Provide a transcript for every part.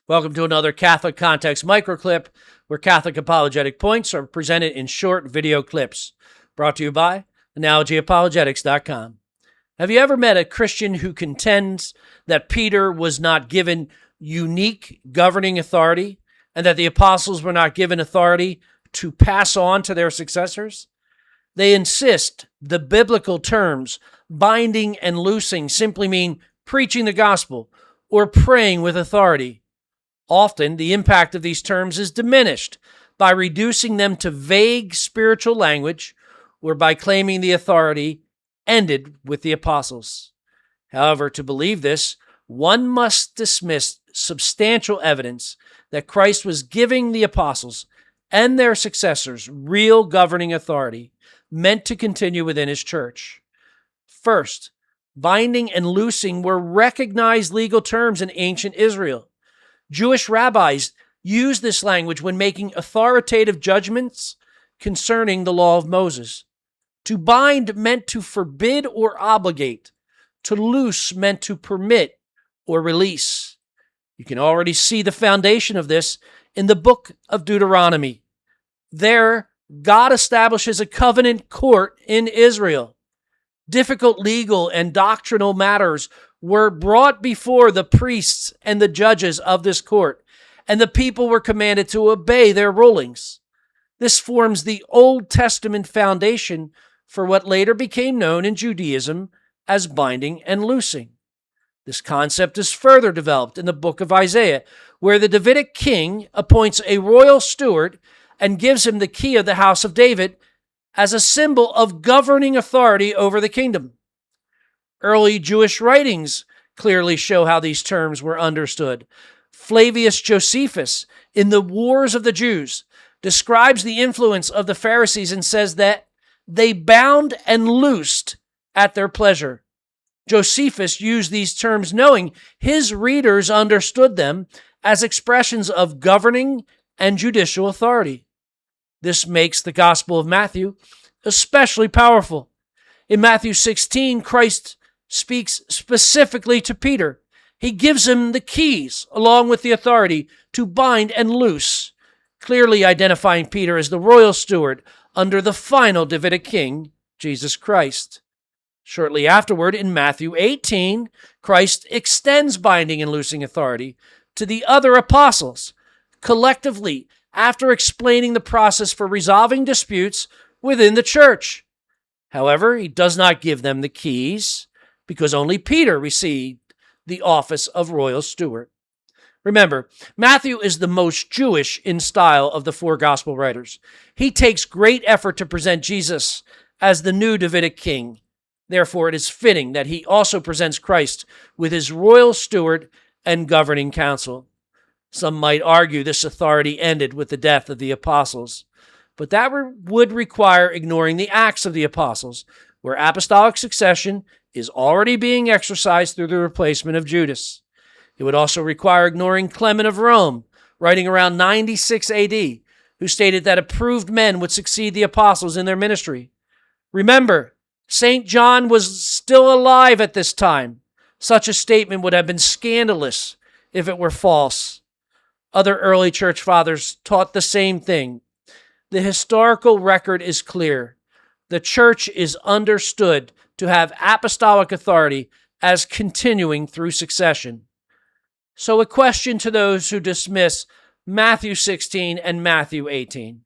Welcome to another Catholic Context Microclip, where Catholic apologetic points are presented in short video clips. Brought to you by Apologetics.com. Have you ever met a Christian who contends that Peter was not given unique governing authority and that the apostles were not given authority to pass on to their successors? They insist the biblical terms binding and loosing simply mean preaching the gospel or praying with authority. Often, the impact of these terms is diminished by reducing them to vague spiritual language or by claiming the authority ended with the apostles. However, to believe this, one must dismiss substantial evidence that Christ was giving the apostles and their successors real governing authority meant to continue within his church. First, binding and loosing were recognized legal terms in ancient Israel. Jewish rabbis used this language when making authoritative judgments concerning the law of Moses. To bind meant to forbid or obligate. To loose meant to permit or release. You can already see the foundation of this in the book of Deuteronomy. There, God establishes a covenant court in Israel. Difficult legal and doctrinal matters were brought before the priests and the judges of this court, and the people were commanded to obey their rulings. This forms the Old Testament foundation for what later became known in Judaism as binding and loosing. This concept is further developed in the book of Isaiah, where the Davidic king appoints a royal steward and gives him the key of the house of David as a symbol of governing authority over the kingdom. Early Jewish writings clearly show how these terms were understood. Flavius Josephus, in the Wars of the Jews, describes the influence of the Pharisees and says that they bound and loosed at their pleasure. Josephus used these terms knowing his readers understood them as expressions of governing and judicial authority. This makes the Gospel of Matthew especially powerful. In Matthew 16, Christ speaks specifically to Peter. He gives him the keys along with the authority to bind and loose, clearly identifying Peter as the royal steward under the final Davidic king, Jesus Christ. Shortly afterward, in Matthew 18, Christ extends binding and loosing authority to the other apostles, collectively, after explaining the process for resolving disputes within the church. However, he does not give them the keys because only Peter received the office of royal steward. Remember, Matthew is the most Jewish in style of the four gospel writers. He takes great effort to present Jesus as the new Davidic king. Therefore, it is fitting that he also presents Christ with his royal steward and governing council. Some might argue this authority ended with the death of the apostles, but that would require ignoring the Acts of the Apostles, where apostolic succession is already being exercised through the replacement of Judas. It would also require ignoring Clement of Rome, writing around 96 AD, who stated that approved men would succeed the apostles in their ministry. Remember, St. John was still alive at this time. Such a statement would have been scandalous if it were false. Other early church fathers taught the same thing. The historical record is clear. The church is understood to have apostolic authority as continuing through succession. So a question to those who dismiss Matthew 16 and Matthew 18.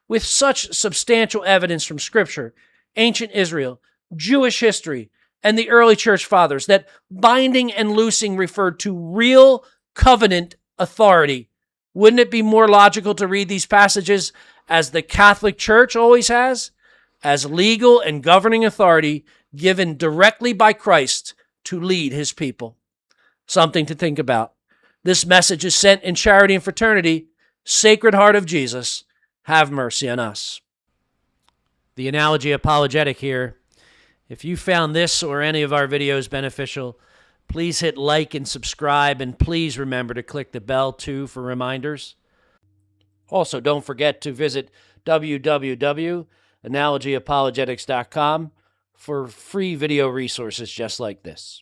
With such substantial evidence from Scripture, ancient Israel, Jewish history, and the early church fathers that binding and loosing referred to real covenant authority, wouldn't it be more logical to read these passages as the Catholic Church always has, as legal and governing authority given directly by Christ to lead his people? Something to think about. This message is sent in charity and fraternity. Sacred Heart of Jesus, have mercy on us. The analogy apologetic here. If you found this or any of our videos beneficial, please hit like and subscribe, and please remember to click the bell too for reminders. Also, don't forget to visit www.analogyapologetics.com for free video resources just like this.